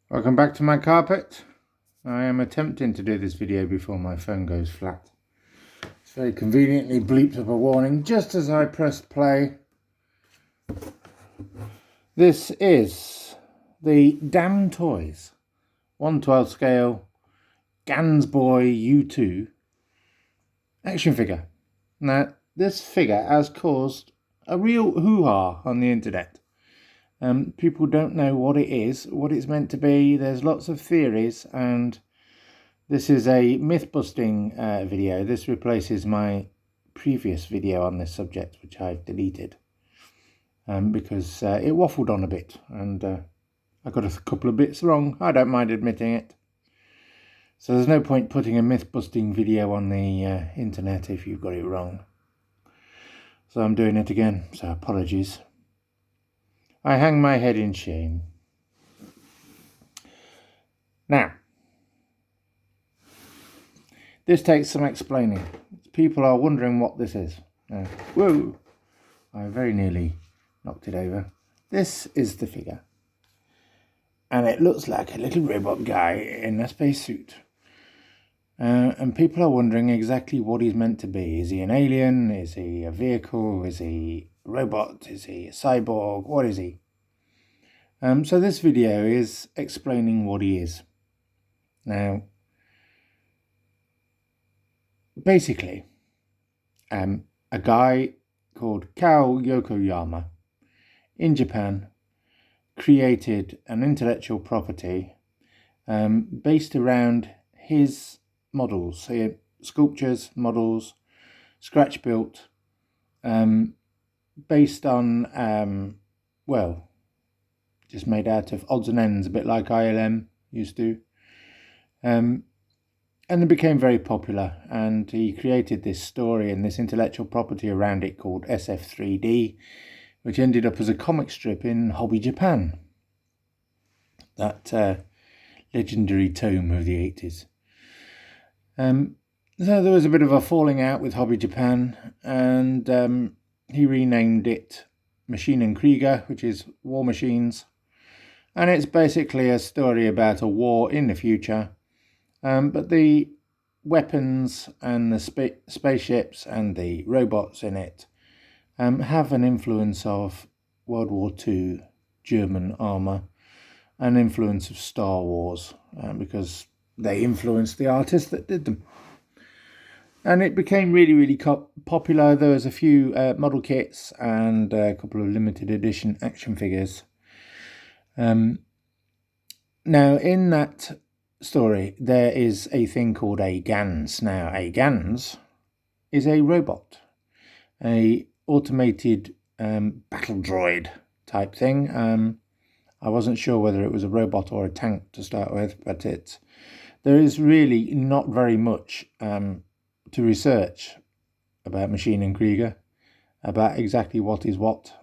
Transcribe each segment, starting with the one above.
Welcome back to my carpet. I am attempting to do this video before my phone goes flat. It's very conveniently bleeped up a warning just as I pressed play. This is the Damn Toys 1/12 scale Gans Boy U2 action figure. Now, this figure has caused a real hoo-ha on the internet. People don't know what it is, what it's meant to be. There's lots of theories, and this is a myth-busting video. This replaces my previous video on this subject, which I've deleted because it waffled on a bit, and I got a couple of bits wrong. I don't mind admitting it. So there's no point putting a myth-busting video on the internet if you've got it wrong. So I'm doing it again, so apologies. I hang my head in shame. Now, this takes some explaining. People are wondering what this is. Whoa! I very nearly knocked it over. This is the figure. And it looks like a little robot guy in a spacesuit. And people are wondering exactly what he's meant to be. Is he an alien? Is he a vehicle? Is he a robot? Is he a cyborg? What is he? So this video is explaining what he is. Now, basically, a guy called Kao Yokoyama in Japan created an intellectual property based around his models, sculptures, models, scratch built, based on, well, just made out of odds and ends, a bit like ILM used to. And it became very popular, and he created this story and this intellectual property around it called SF3D, which ended up as a comic strip in Hobby Japan, that legendary tome of the 80s. So there was a bit of a falling out with Hobby Japan, and he renamed it Machine and Krieger, which is war machines. And it's basically a story about a war in the future. But the weapons and the spaceships and the robots in it have an influence of World War II German armour, an influence of Star Wars, because they influenced the artists that did them. And it became really, really popular. There was a few model kits and a couple of limited edition action figures. Now, in that story, there is a thing called a Gans. Now, a Gans is a robot, a automated battle droid type thing. I wasn't sure whether it was a robot or a tank to start with, but there is really not very much to research about Machine and Krieger, about exactly what is what,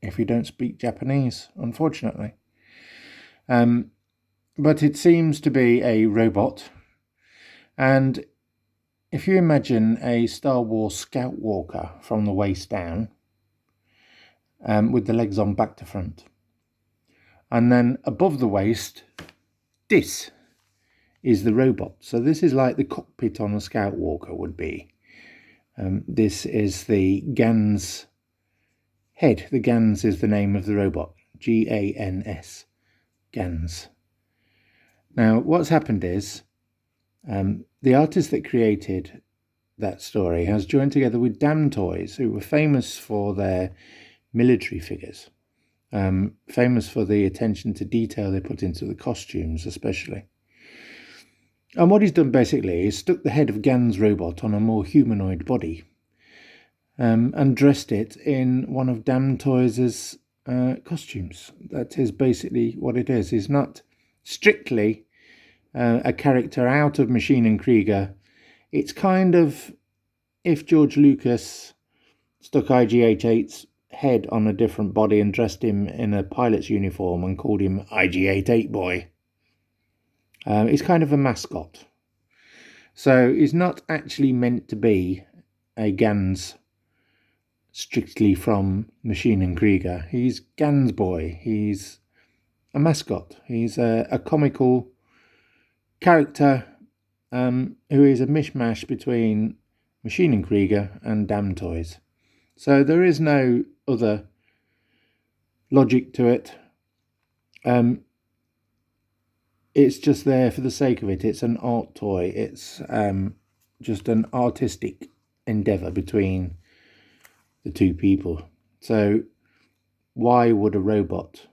if you don't speak Japanese, unfortunately. But it seems to be a robot, and if you imagine a Star Wars Scout Walker from the waist down, with the legs on back to front, and then above the waist, this is the robot. So this is like the cockpit on a Scout Walker would be. This is the Gans head. The Gans is the name of the robot. Gans. Gans. Now, what's happened is the artist that created that story has joined together with Damn Toys, who were famous for their military figures, famous for the attention to detail they put into the costumes especially. And what he's done basically is stuck the head of Gans robot on a more humanoid body, and dressed it in one of Damn Toys' costumes. That is basically what it is. He's not strictly a character out of Machine and Krieger. It's kind of if George Lucas stuck IG-88's head on a different body and dressed him in a pilot's uniform and called him IG-88 boy. He's kind of a mascot. So he's not actually meant to be a Gans strictly from Machine and Krieger. He's Gans boy. He's a mascot. He's a comical character who is a mishmash between Machine and Krieger and Damn Toys. So there is no other logic to it. It's just there for the sake of it. It's an art toy. It's just an artistic endeavour between the two people. So why would a robot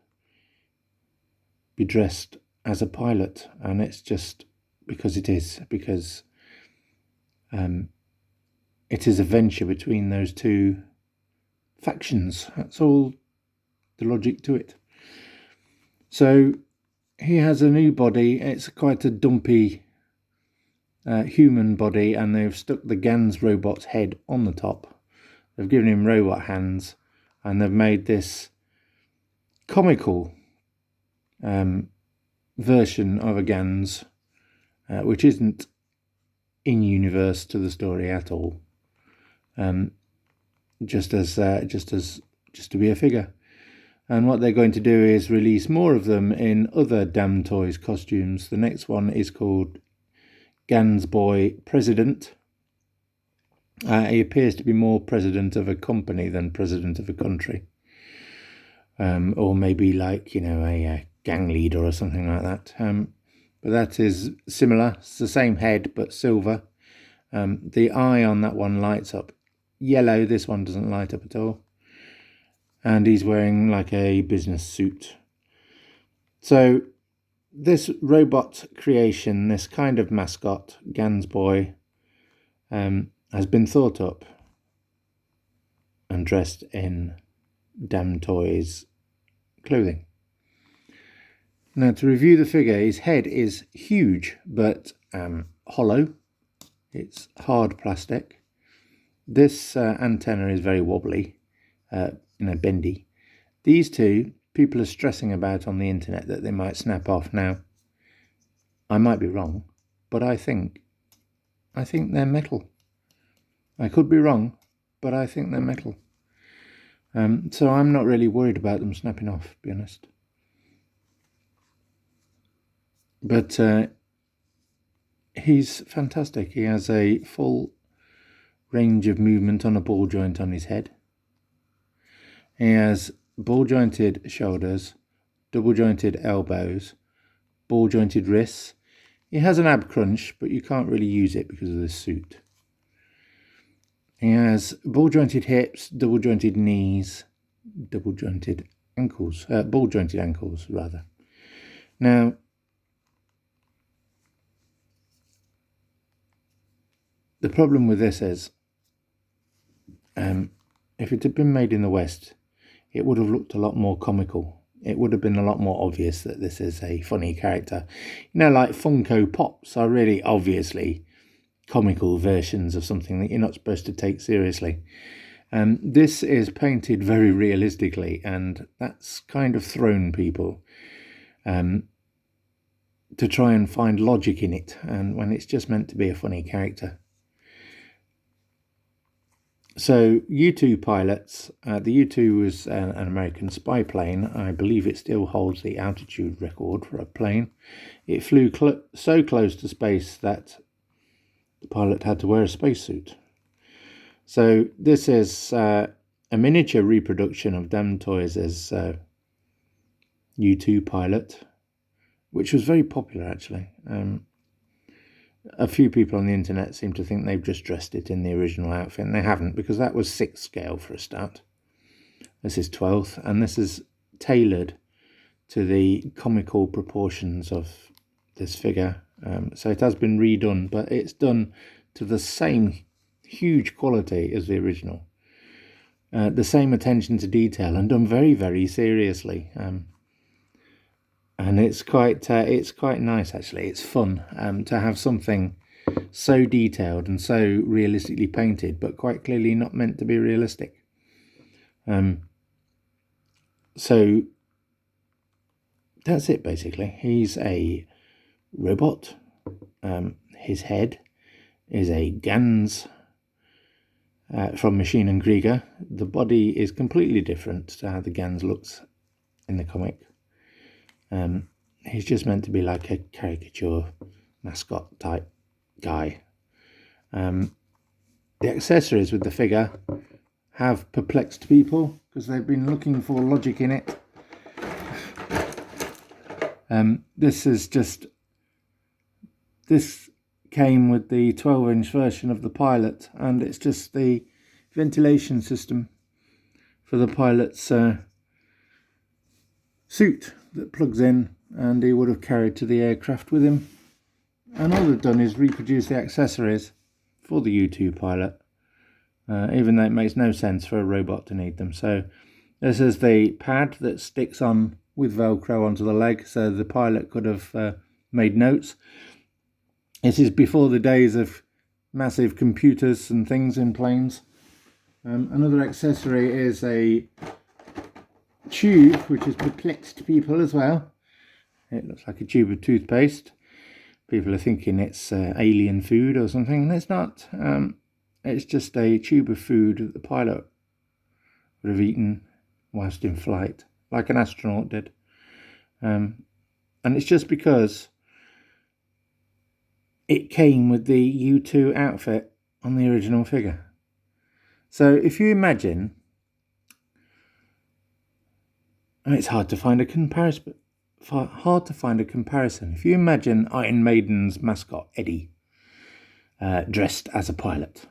be dressed as a pilot? And it's just because it is. Because it is a venture between those two factions. That's all the logic to it. So he has a new body. It's quite a dumpy human body, and they've stuck the Gans robot's head on the top. They've given him robot hands, and they've made this comical version of a Gans, which isn't in universe to the story at all. Just to be a figure. And what they're going to do is release more of them in other Damn Toys costumes. The next one is called Gans Boy President. He appears to be more president of a company than president of a country. Or maybe like, a gang leader or something like that. But that is similar. It's the same head, but silver. The eye on that one lights up yellow. This one doesn't light up at all. And he's wearing like a business suit. So this robot creation, this kind of mascot, Gans Boy, has been thought up and dressed in Damn Toys clothing. Now, to review the figure, his head is huge but hollow. It's hard plastic. This antenna is very wobbly, bendy. These two, people are stressing about on the internet that they might snap off. Now, I might be wrong, but I think they're metal. I could be wrong, but I think they're metal. So I'm not really worried about them snapping off, to be honest. But he's fantastic. He has a full range of movement on a ball joint on his head. He has ball jointed shoulders, double jointed elbows, ball jointed wrists. He has an ab crunch, but you can't really use it because of this suit. He has ball jointed hips, double jointed knees, double jointed ankles, ball jointed ankles rather. Now, the problem with this is, if it had been made in the West, it would have looked a lot more comical. It would have been a lot more obvious that this is a funny character. Like Funko Pops are really obviously comical versions of something that you're not supposed to take seriously. This is painted very realistically, and that's kind of thrown people to try and find logic in it, and when it's just meant to be a funny character. So U-2 pilots, the U-2 was an American spy plane. I believe it still holds the altitude record for a plane. It flew so close to space that the pilot had to wear a spacesuit. So this is a miniature reproduction of Damn Toys' U-2 pilot, which was very popular actually. A few people on the internet seem to think they've just dressed it in the original outfit, and they haven't, because that was 6th scale for a start. This is 12th, and this is tailored to the comical proportions of this figure. So it has been redone, but it's done to the same huge quality as the original. The same attention to detail, and done very, very seriously. And it's quite nice actually. It's fun to have something so detailed and so realistically painted, but quite clearly not meant to be realistic. So that's it basically. He's a robot. His head is a Gans from Machine and Krieger. The body is completely different to how the Gans looks in the comic. He's just meant to be like a caricature mascot type guy. The accessories with the figure have perplexed people because they've been looking for logic in it. This came with the 12-inch version of the Pilot, and it's just the ventilation system for the pilot's suit that plugs in, and he would have carried to the aircraft with him. And all they've done is reproduce the accessories for the U2 Pilot, even though it makes no sense for a robot to need them. So this is the pad that sticks on with Velcro onto the leg, so the pilot could have made notes. This is before the days of massive computers and things in planes. Another accessory is a tube, which has perplexed people as well. It looks like a tube of toothpaste. People are thinking it's alien food or something, and it's not. It's just a tube of food that the pilot would have eaten whilst in flight, like an astronaut did. And it's just because it came with the U2 outfit on the original figure. So if you imagine, and it's hard to find a comparison. If you imagine Iron Maiden's mascot Eddie dressed as a pilot,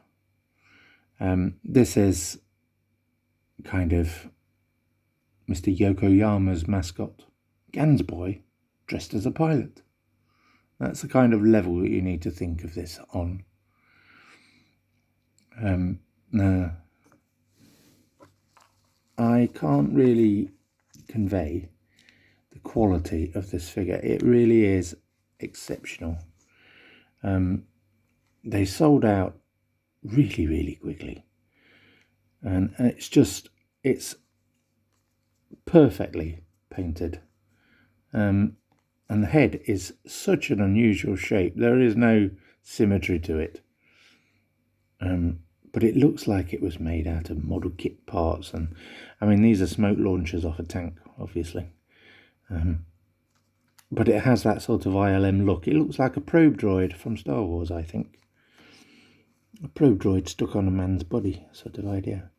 this is kind of Mr. Yokoyama's mascot Gans boy dressed as a pilot. That's the kind of level that you need to think of this on. Now, I can't really convey the quality of this figure. It really is exceptional. They sold out really, really quickly. And it's perfectly painted. And the head is such an unusual shape. There is no symmetry to it. But it looks like it was made out of model kit parts. And I mean, these are smoke launchers off a tank, obviously. But it has that sort of ILM look. It looks like a probe droid from Star Wars, I think. A probe droid stuck on a man's body, sort of idea.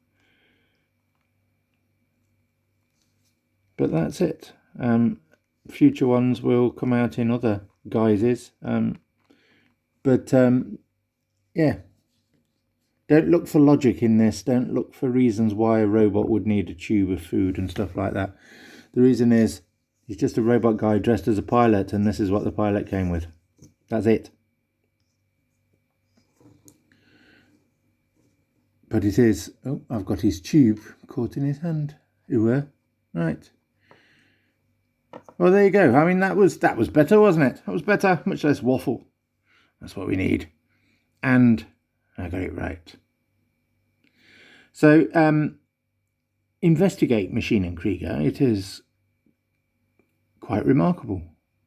But that's it. Future ones will come out in other guises. Yeah. Don't look for logic in this. Don't look for reasons why a robot would need a tube of food and stuff like that. The reason is he's just a robot guy dressed as a pilot, and this is what the pilot came with. That's it. But it is... Oh, I've got his tube caught in his hand. Right. Well, there you go. I mean, that was better, wasn't it? That was better. Much less waffle. That's what we need. And I got it right. So, investigate Machine and Krieger. It is quite remarkable.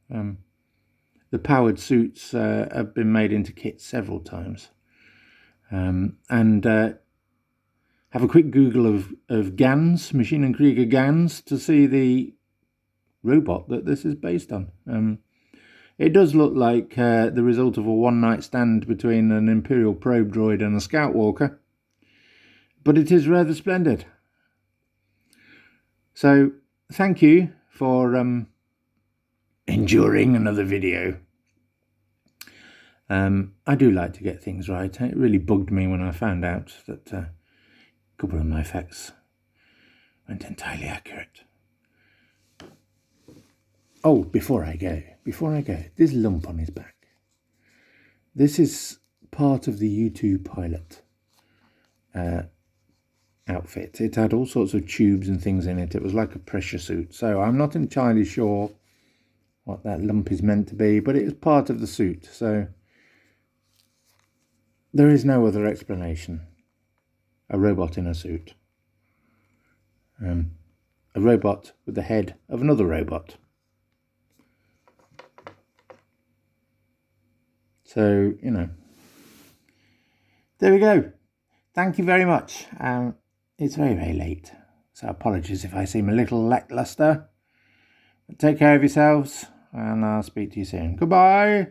The powered suits have been made into kits several times. And have a quick Google of Gans, Machine and Krieger Gans, to see the robot that this is based on. It does look like the result of a one-night stand between an Imperial probe droid and a Scout Walker, but it is rather splendid. So, thank you for enduring another video. I do like to get things right. It really bugged me when I found out that a couple of my facts weren't entirely accurate. Oh, before I go, this lump on his back. This is part of the U2 Pilot outfit. It had all sorts of tubes and things in it. It was like a pressure suit. So I'm not entirely sure what that lump is meant to be, but it is part of the suit. So there is no other explanation. A robot in a suit. A robot with the head of another robot. So, you know, there we go. Thank you very much. It's very, very late, so apologies if I seem a little lackluster. Take care of yourselves, and I'll speak to you soon. Goodbye.